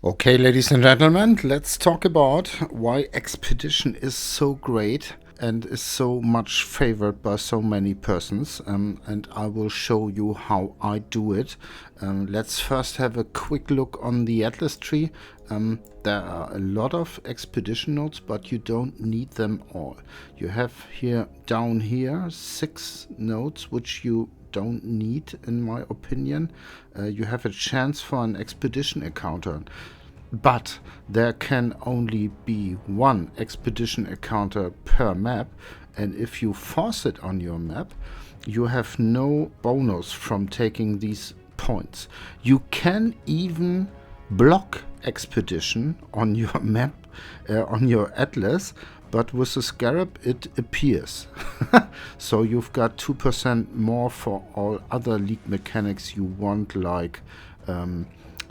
Okay, ladies and gentlemen, let's talk about why Expedition is so great and is so much favored by so many persons. And I will show you how I do it. Let's first have a quick look on the Atlastree. There are a lot of Expedition nodes, but you don't need them all. You have here, down here, 6 nodes, which you don't need, in my opinion. You have a chance for an Expedition encounter. But there can only be one expedition encounter per map, and if you force it on your map, you have no bonus from taking these points. You can even block expedition on your map, on your atlas, but with the scarab it appears. So you've got 2% more for all other league mechanics you want, like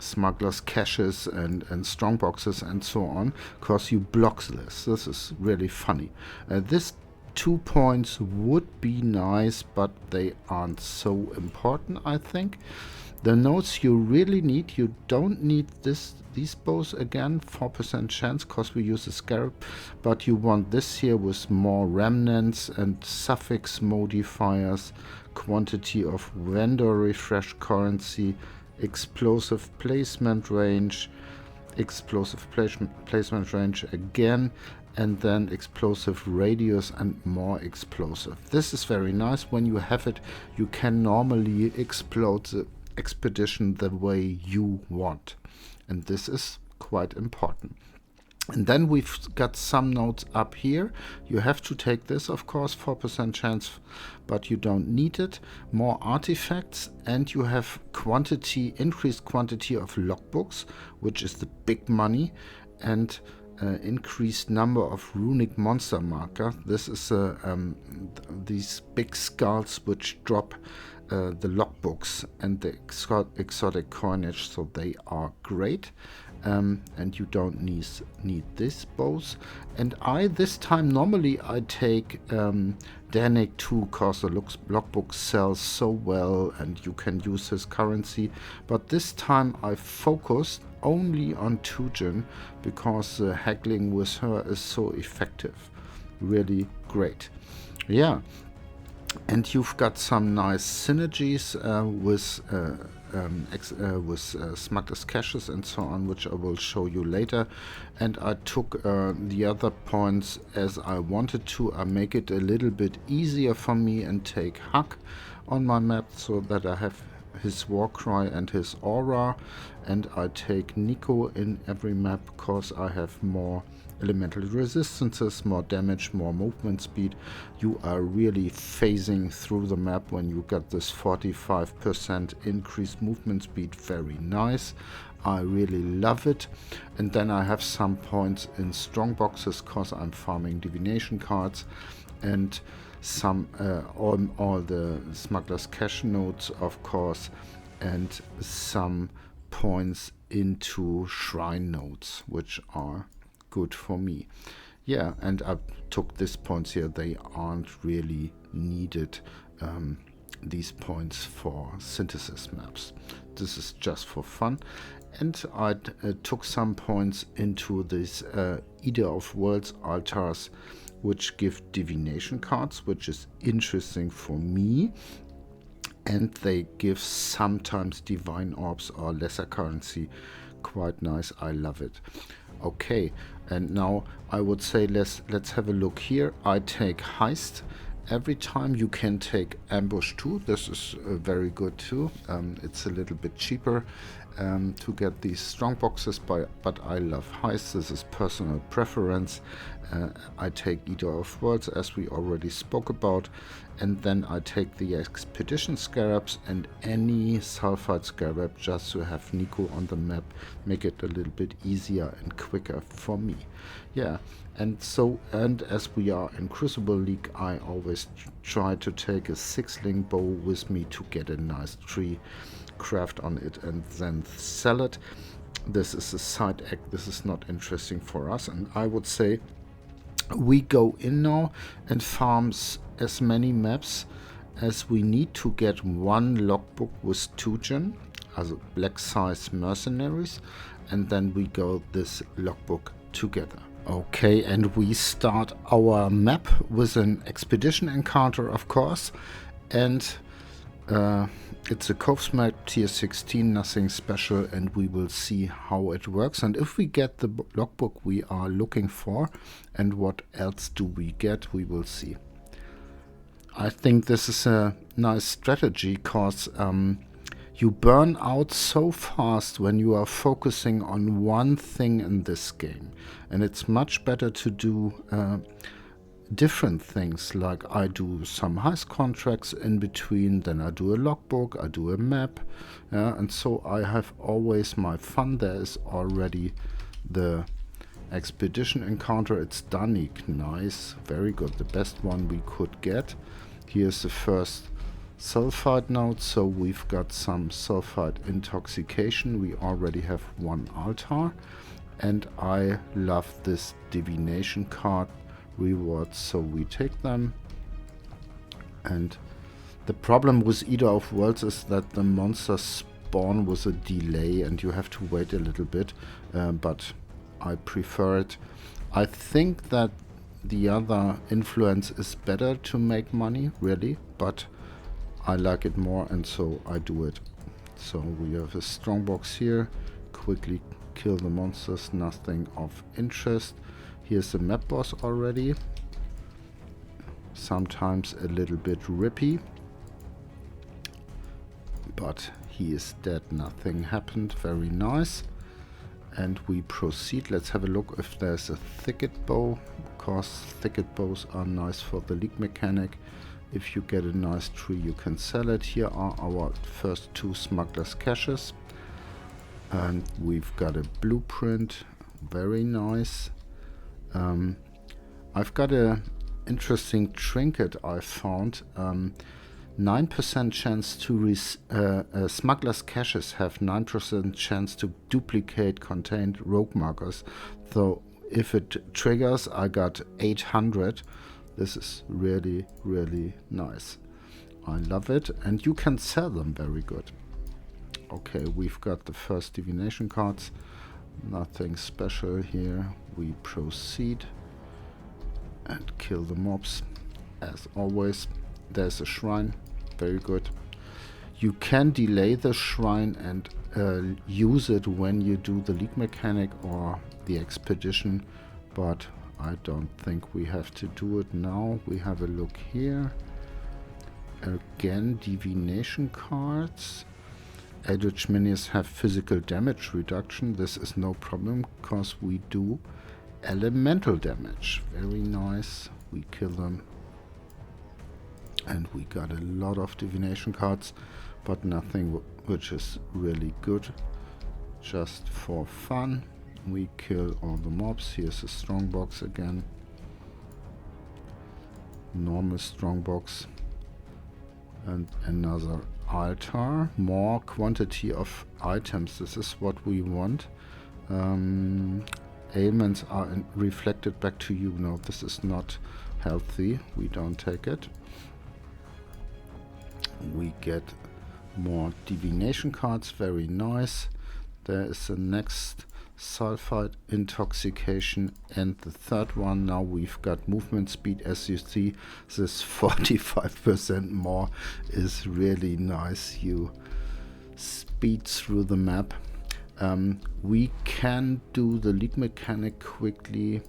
smugglers caches and strong boxes and so on, because you block this. This is really funny. This 2 points would be nice, but they aren't so important, I think. The notes you really need, you don't need these bows again, 4% chance because we use a scarab, but you want this here with more remnants and suffix modifiers, quantity of vendor refresh currency, explosive placement range, placement range again, and then explosive radius and more explosive. This is very nice. When you have it, you can normally explode the expedition the way you want, and this is quite important. And then we've got some nodes up here. You have to take this, of course, 4% chance, but you don't need it. More artifacts, and you have quantity, increased quantity of logbooks, which is the big money, and increased number of runic monster marker. This is these big skulls which drop the logbooks and the exotic coinage, so they are great. And you don't need this both. And this time normally I take Danik 2 because the logbook sells so well and you can use his currency, but this time I focused only on Tujin because haggling with her is so effective. Really great. Yeah. And you've got some nice synergies with smugglers caches and so on, which I will show you later. And I took the other points as I wanted to. I make it a little bit easier for me and take Hug on my map so that I have his Warcry and his Aura, and I take Nico in every map because I have more elemental resistances, more damage, more movement speed. You are really phasing through the map when you get this 45% increased movement speed. Very nice. I really love it. And then I have some points in strong boxes because I'm farming divination cards, and some all the smugglers cache nodes, of course, and some points into shrine nodes, which are good for me. Yeah, and I took these points here. They aren't really needed, these points for synthesis maps. This is just for fun. And I took some points into this Eater of Worlds altars, which give divination cards, which is interesting for me. And they give sometimes divine orbs or lesser currency. Quite nice. I love it. Okay, and now I would say let's have a look here. I take Heist. Every time you can take Ambush too. This is very good too. It's a little bit cheaper to get these strong boxes, but I love Heist. This is personal preference. I take Eater of Worlds, as we already spoke about, and then I take the Expedition Scarabs and any Sulfide Scarab just to have Nico on the map, make it a little bit easier and quicker for me. Yeah, and as we are in Crucible League, I always try to take a 6-link bow with me to get a nice tree craft on it and then sell it. This is a side act. This is not interesting for us, and I would say we go in now and farms as many maps as we need to get one logbook with Tujin, also black size mercenaries, and then we go this logbook together. Okay, and we start our map with an expedition encounter, of course, and it's a Coves map, tier 16, nothing special, and we will see how it works and if we get the logbook we are looking for, and what else do we get, we will see. I think this is a nice strategy, because you burn out so fast when you are focusing on one thing in this game, and it's much better to do different things, like I do some heist contracts in between, then I do a logbook, I do a map, and so I have always my fun. There is already the expedition encounter, it's done. Nice, very good, the best one we could get. Here's the first sulfide node, so we've got some sulfide intoxication. We already have one altar, and I love this divination card rewards, so we take them. And the problem with Eater of Worlds is that the monsters spawn with a delay and you have to wait a little bit, but I prefer it. I think that the other influence is better to make money, really, but I like it more, and so I do it. So we have a strongbox here, quickly kill the monsters, nothing of interest. Here's the map boss already, sometimes a little bit rippy, but he is dead, nothing happened, very nice. And we proceed. Let's have a look if there's a thicket bow, because thicket bows are nice for the leak mechanic. If you get a nice tree you can sell it. Here are our first two smuggler's caches, and we've got a blueprint, very nice. I've got a interesting trinket I found. 9% chance to smuggler's caches have 9% chance to duplicate contained rogue markers. So if it triggers, I got 800. This is really, really nice. I love it, and you can sell them very good. Okay, we've got the first divination cards. Nothing special here. We proceed and kill the mobs as always. There's a shrine, very good. You can delay the shrine and use it when you do the leak mechanic or the expedition, but I don't think we have to do it now. We have a look here. Again, divination cards. Eldritch minions have physical damage reduction. This is no problem because we do elemental damage. Very nice. We kill them. And we got a lot of divination cards, but nothing which is really good. Just for fun. We kill all the mobs. Here's a strongbox again. Normal strongbox. And another altar. More quantity of items. This is what we want. Ailments are reflected back to you. No, this is not healthy. We don't take it. We get more divination cards. Very nice. There is the next sulfide intoxication and the third one. Now we've got movement speed. As you see, this 45% more is really nice. You speed through the map. We can do the leak mechanic quickly.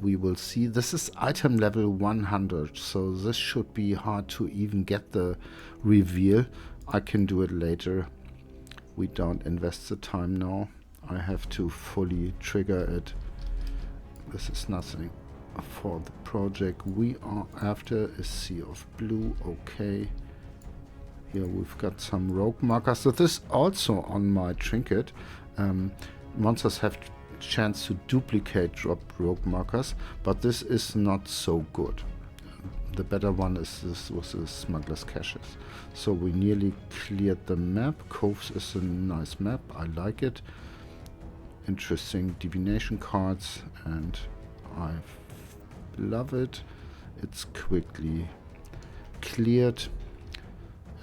We will see. This is item level 100, so this should be hard to even get the reveal. I can do it later. We don't invest the time now. I have to fully trigger it. This is nothing for the project we are after. A sea of blue. Okay. Here we've got some rogue markers. So this also on my trinket. Monsters have chance to duplicate drop rogue markers, but this is not so good. The better one is this with the smuggler's caches. So we nearly cleared the map. Coves is a nice map. I like it. Interesting divination cards, and I love it. It's quickly cleared.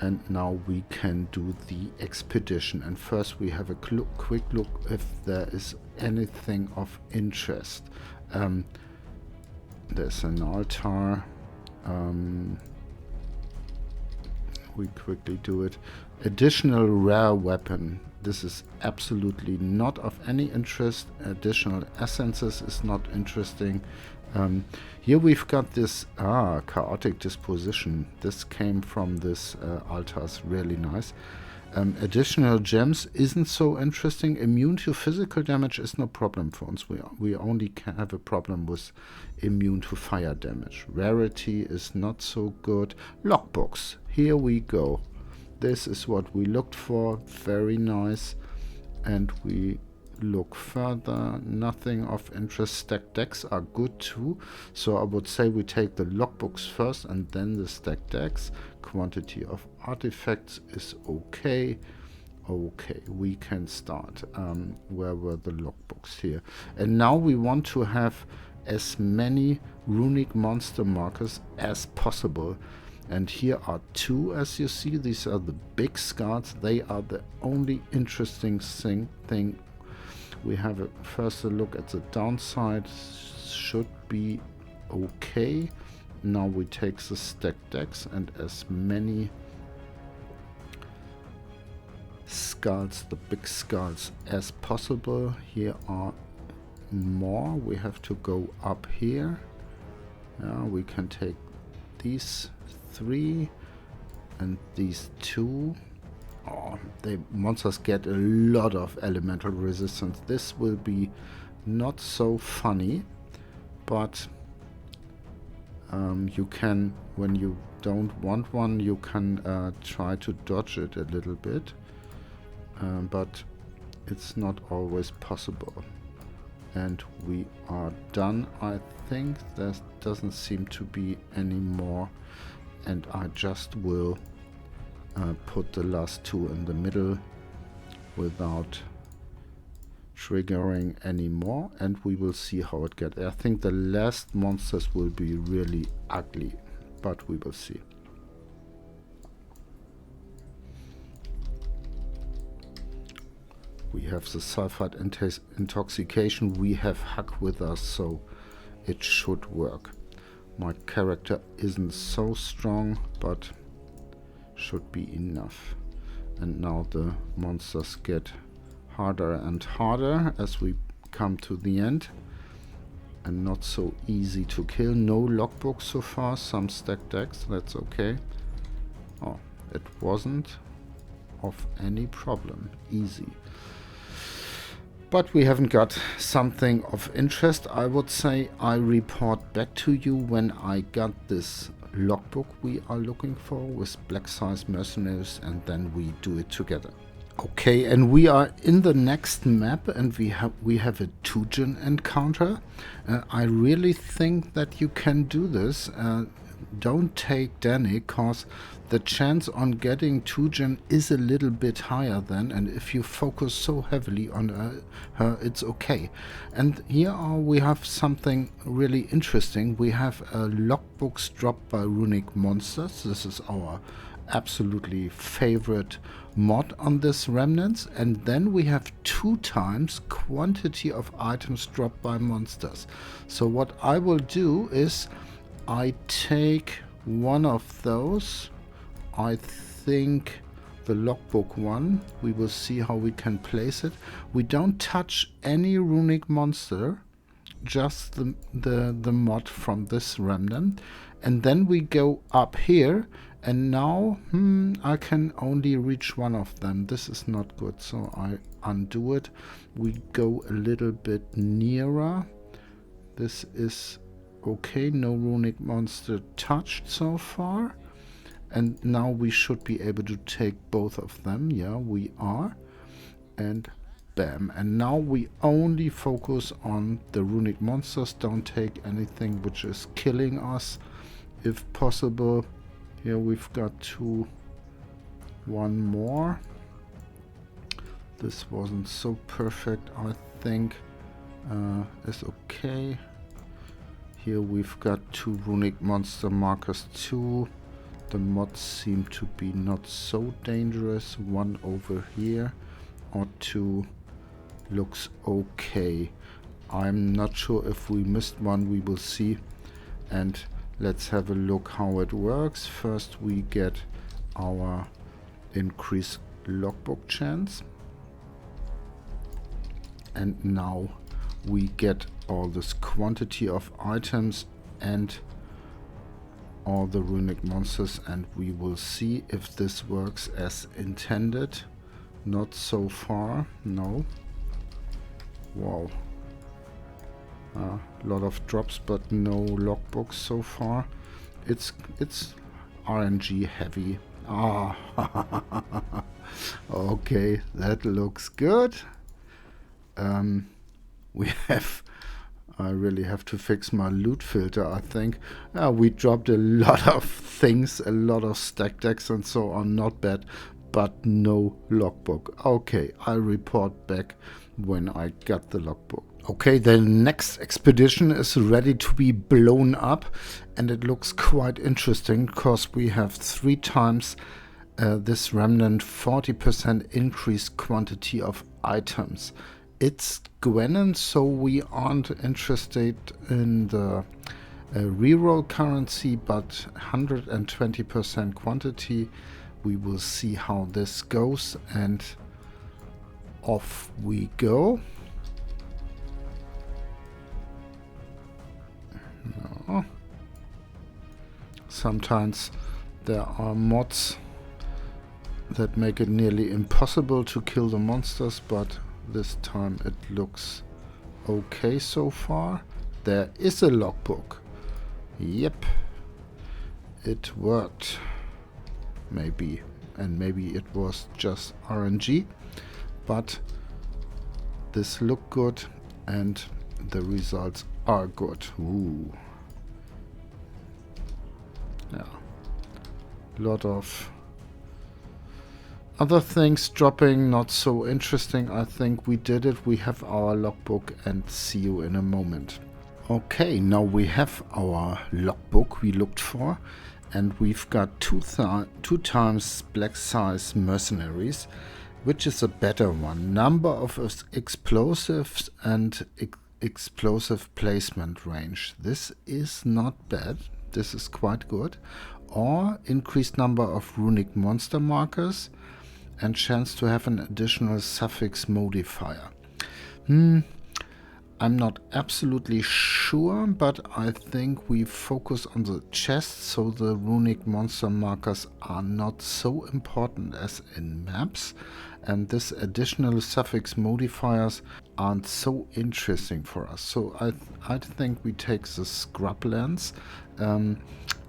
And now we can do the expedition. And first we have a quick look if there is anything of interest. There's an altar. We quickly do it. Additional rare weapon. This is absolutely not of any interest. Additional essences is not interesting. Here we've got this chaotic disposition. This came from this altars, really nice. Additional gems isn't so interesting. Immune to physical damage is no problem for us. We only have a problem with immune to fire damage. Rarity is not so good. Logbooks, here we go. This is what we looked for, very nice. And we look further, nothing of interest. Stacked decks are good too, so I would say we take the logbooks first and then the stacked decks. Quantity of artifacts is okay. Okay, we can start. Where were the logbooks? Here. And now we want to have as many runic monster markers as possible. And here are two, as you see. These are the big skulls. They are the only interesting thing. We have first a look at the downside. Should be okay. Now we take the stacked decks and as many skulls, the big skulls, as possible. Here are more. We have to go up here. We can take these 3 and these 2. The monsters get a lot of elemental resistance. This will be not so funny, but you can, when you don't want one, you can try to dodge it a little bit, but it's not always possible. And we are done. I think there doesn't seem to be any more, and I just will put the last 2 in the middle without triggering any more, and we will see how it gets. I think the last monsters will be really ugly, but we will see. We have the sulfide intoxication. We have Hack with us, so it should work. My character isn't so strong, but should be enough. And now the monsters get harder and harder as we come to the end, and not so easy to kill. No logbook so far. Some stacked decks, that's okay. Oh, it wasn't of any problem. Easy. But we haven't got something of interest. I would say I report back to you when I got this logbook we are looking for with Black Size Mercenaries, and then we do it together. Okay, and we are in the next map, and we have a Tujen encounter. I really think that you can do this. Don't take Danny, cause the chance on getting Tujen is a little bit higher then, and if you focus so heavily on her, it's okay. And here we have something really interesting. We have logbooks dropped by runic monsters. This is our absolutely favorite mod on this remnants, and then we have 2 times quantity of items dropped by monsters. So what I will do is I take one of those. I think the logbook one. We will see how we can place it. We don't touch any runic monster, just the mod from this remnant. And then we go up here, and now I can only reach one of them. This is not good, so I undo it. We go a little bit nearer. This is okay. No runic monster touched so far, and now we should be able to take both of them. Yeah, we are, and bam. And now we only focus on the runic monsters. Don't take anything which is killing us if possible. Here we've got 2. One more. This wasn't so perfect. I think is okay. Here we've got 2 runic monster markers too. The mods seem to be not so dangerous. One over here or two looks okay. I'm not sure if we missed one, we will see. And let's have a look how it works. First we get our increased logbook chance. And now we get all this quantity of items and all the runic monsters, and we will see if this works as intended. Not so far, no. Wow. A lot of drops, but no logbooks so far. It's RNG heavy. Ah, okay, that looks good. We have, I really have to fix my loot filter, I think. We dropped a lot of things, a lot of stack decks and so on, not bad, but no logbook. Okay, I'll report back when I got the logbook. Okay, the next expedition is ready to be blown up, and it looks quite interesting because we have 3 times this remnant 40% increased quantity of items. It's Gwenon, so we aren't interested in the reroll currency, but 120% quantity. We will see how this goes, and off we go. No. Sometimes there are mods that make it nearly impossible to kill the monsters, but this time it looks okay so far. There is a logbook. Yep, it worked. Maybe, and maybe it was just RNG, but this looked good and the results are good. Ooh. Yeah, lot of other things dropping, not so interesting. I think we did it. We have our logbook, and see you in a moment. Okay, now we have our logbook we looked for, and we've got two times black size mercenaries, which is a better one. Number of explosives and explosive placement range. This is not bad. This is quite good. Or increased number of runic monster markers and chance to have an additional suffix modifier. I'm not absolutely sure, but I think we focus on the chest, so the runic monster markers are not so important as in maps, and this additional suffix modifiers aren't so interesting for us. So I think we take the scrublands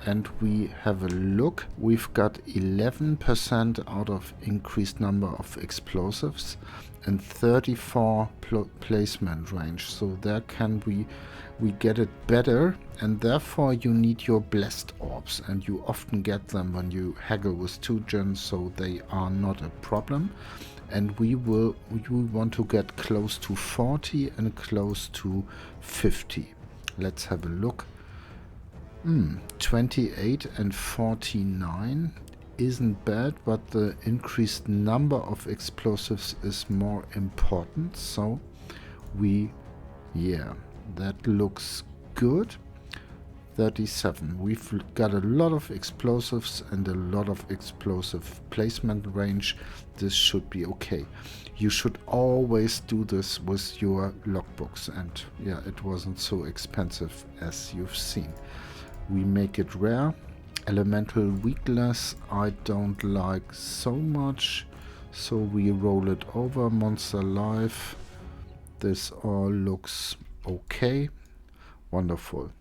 and we have a look. We've got 11% out of increased number of explosives and 34 placement range. So there can we get it better, and therefore you need your blessed orbs, and you often get them when you haggle with 2 gens, so they are not a problem. And we want to get close to 40 and close to 50. Let's have a look. 28 and 49 isn't bad, but the increased number of explosives is more important. So that looks good. 37. We've got a lot of explosives and a lot of explosive placement range. This should be okay. You should always do this with your logbooks, and yeah, it wasn't so expensive as you've seen. We make it rare. Elemental weakness I don't like so much, so we roll it over. Monster life. This all looks okay. Wonderful.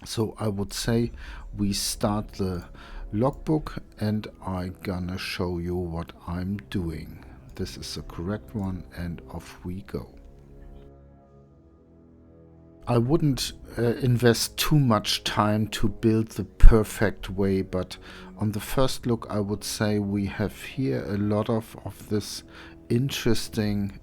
So I would say we start the logbook, and I'm gonna show you what I'm doing. This is the correct one, and off we go. I wouldn't invest too much time to build the perfect way, but on the first look I would say we have here a lot of this interesting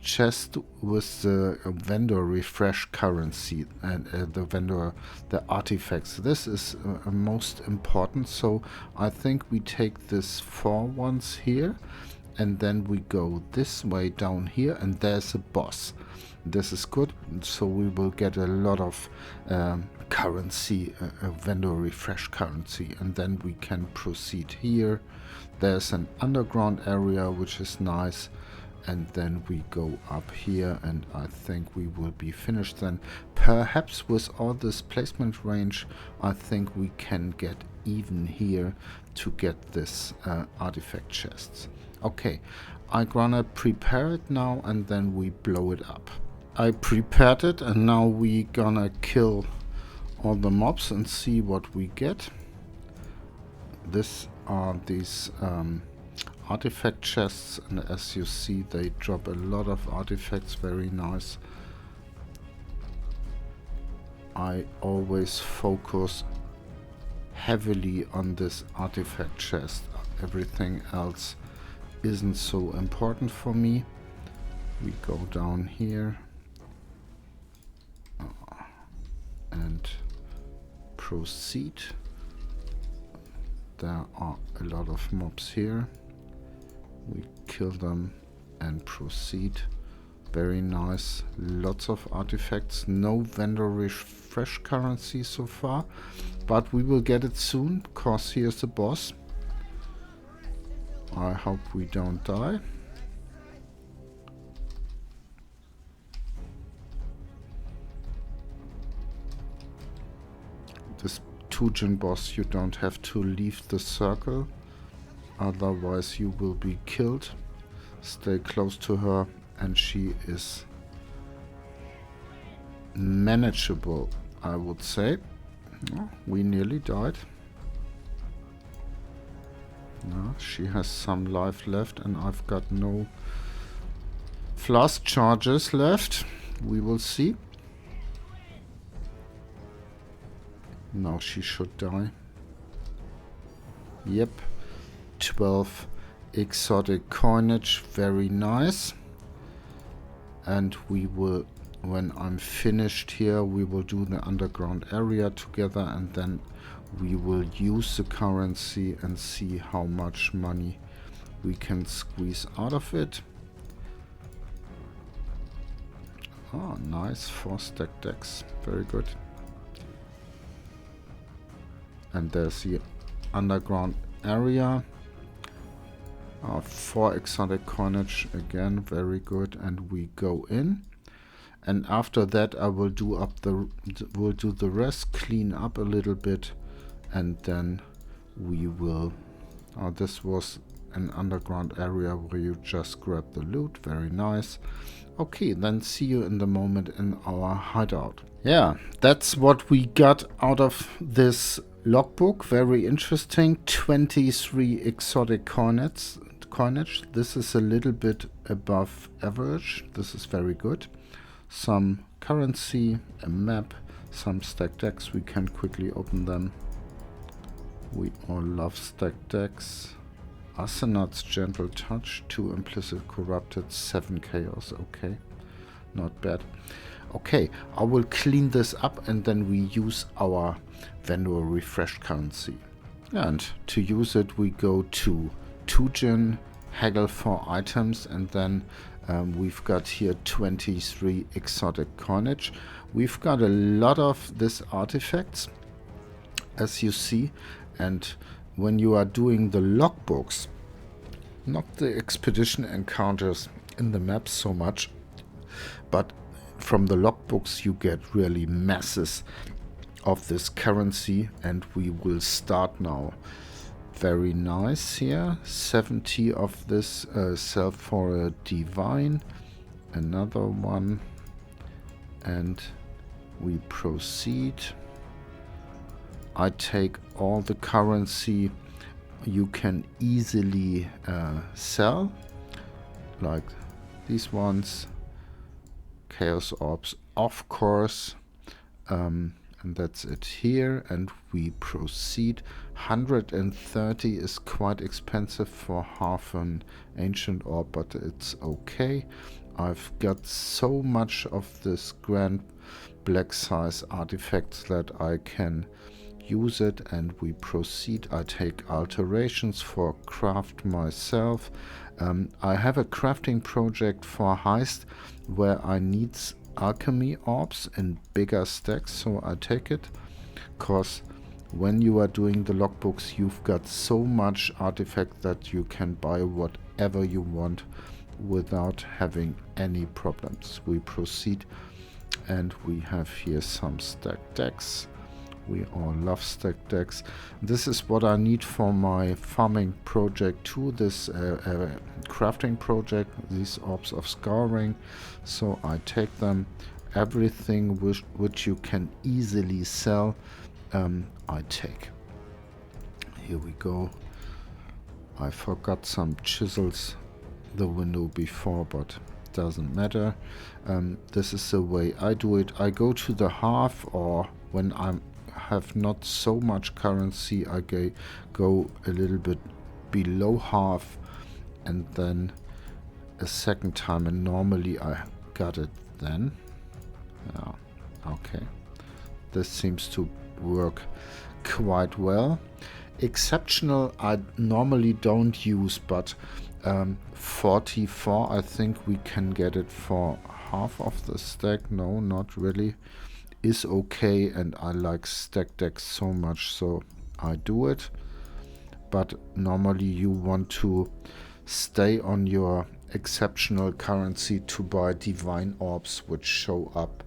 chest with the vendor refresh currency and the artifacts. This is most important, so I think we take this 4 ones here, and then we go this way down here, and there's a boss. This is good, so we will get a lot of currency, vendor refresh currency, and then we can proceed here. There's an underground area which is nice, and then we go up here, and I think we will be finished then. Perhaps with all this placement range, I think we can get even here to get this artifact chests. Okay, I'm gonna prepare it now, and then we blow it up. I prepared it, and now we gonna kill all the mobs and see what we get. This are these artifact chests, and as you see, they drop a lot of artifacts. Very nice. I always focus heavily on this artifact chest. Everything else isn't so important for me. We go down here and proceed. There are a lot of mobs here. We kill them and proceed. Very nice. Lots of artifacts. No vendor refresh currency so far, but we will get it soon, because here's the boss. I hope we don't die. This Tujin boss, you don't have to leave the circle, otherwise you will be killed. Stay close to her, and she is manageable, I would say. Oh, we nearly died. No, she has some life left, and I've got no flask charges left. We will see. Now she should die. Yep. 12 exotic coinage. Very nice. And we will, when I'm finished here, we will do the underground area together, and then we will use the currency and see how much money we can squeeze out of it. Oh, nice. 4 stack decks. Very good. And there's the underground area. 4 exotic coinage again. Very good. And we go in. And after that, I will do the rest, clean up a little bit, and then we will. This was an underground area where you just grab the loot. Very nice. Okay, then see you in the moment in our hideout. Yeah, that's what we got out of this logbook. Very interesting. 23 exotic coinage. This is a little bit above average. This is very good. Some currency, a map, some stack decks. We can quickly open them. We all love stack decks. Asenat's Gentle Touch, 2 Implicit Corrupted, 7 Chaos. Okay, not bad. Okay, I will clean this up, and then we use our vendor refresh currency. And to use it, we go to Tujin, haggle for items, and then we've got here 23 exotic coinage. We've got a lot of these artifacts, as you see, and when you are doing the logbooks, not the expedition encounters in the maps so much, but from the logbooks you get really masses of this currency, and we will start now. Very nice here. 70 of this sell for a divine. Another one. And we proceed. I take all the currency you can easily sell. Like these ones. Chaos Orbs, of course. And that's it here, and we proceed. 130 is quite expensive for half an ancient orb, but it's okay. I've got so much of this grand black size artifacts that I can use it, and we proceed. I take alterations for craft myself. I have a crafting project for heist where I need alchemy orbs in bigger stacks, so I take it, because when you are doing the logbooks you've got so much artifact that you can buy whatever you want without having any problems. We proceed, and we have here some stacked decks. We all love stacked decks. This is what I need for my farming project too, this crafting project, these orbs of scouring. So I take them, everything which you can easily sell, I take. Here we go. I forgot some chisels the window before, but doesn't matter. This is the way I do it. I go to the half, or when I have not so much currency, I go a little bit below half, and then a second time, and normally I got it then. Yeah, okay. This seems to work quite well. Exceptional I normally don't use, but 44, I think we can get it for half of the stack. No, not really. Is okay, and I like stack decks so much, so I do it. But normally you want to stay on your exceptional currency to buy divine orbs, which show up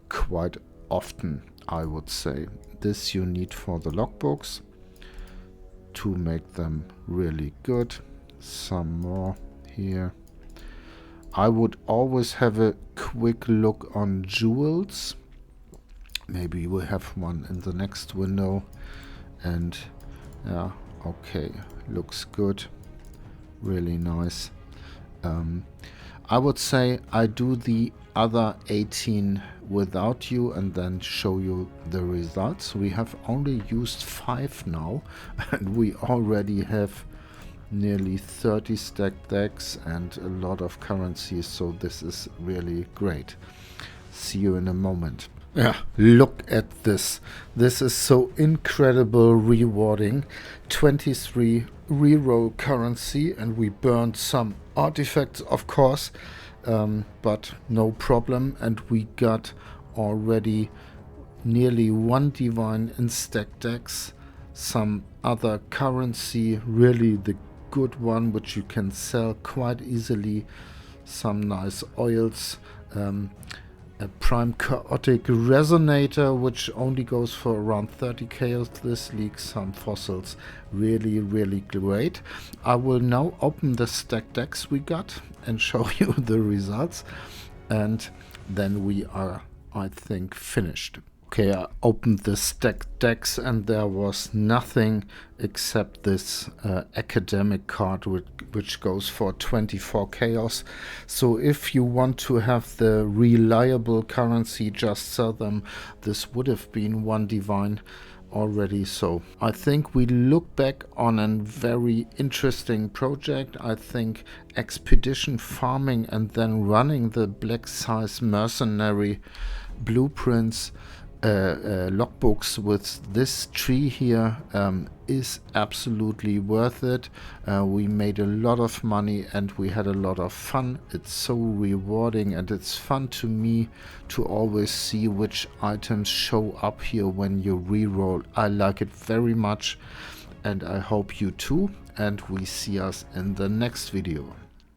quite often, I would say. This you need for the logbooks to make them really good. Some more here. I would always have a quick look on jewels. Maybe we have one in the next window. And yeah, okay, looks good, really nice. I would say I do the other 18 without you and then show you the results. We have only used 5 now, and we already have nearly 30 stacked decks and a lot of currencies, so this is really great. See you in a moment. Yeah, look at this. This is so incredible rewarding. 23 reroll currency, and we burned some artifacts, of course, but no problem. And we got already nearly 1 divine in stacked decks, some other currency, really the good one, which you can sell quite easily, some nice oils, a prime chaotic resonator, which only goes for around 30 chaos this league, some fossils, really great. I will now open the stack decks we got and show you the results, and then we are, I think, finished. Okay, I opened the stacked decks and there was nothing except this academic card which goes for 24 chaos. So if you want to have the reliable currency, just sell them. This would have been 1 divine already. So I think we look back on a very interesting project. I think expedition farming and then running the black size mercenary blueprints logbooks with this tree here is absolutely worth it. We made a lot of money and we had a lot of fun. It's so rewarding, and it's fun to me to always see which items show up here when you reroll. I like it very much, and I hope you too, and we see us in the next video.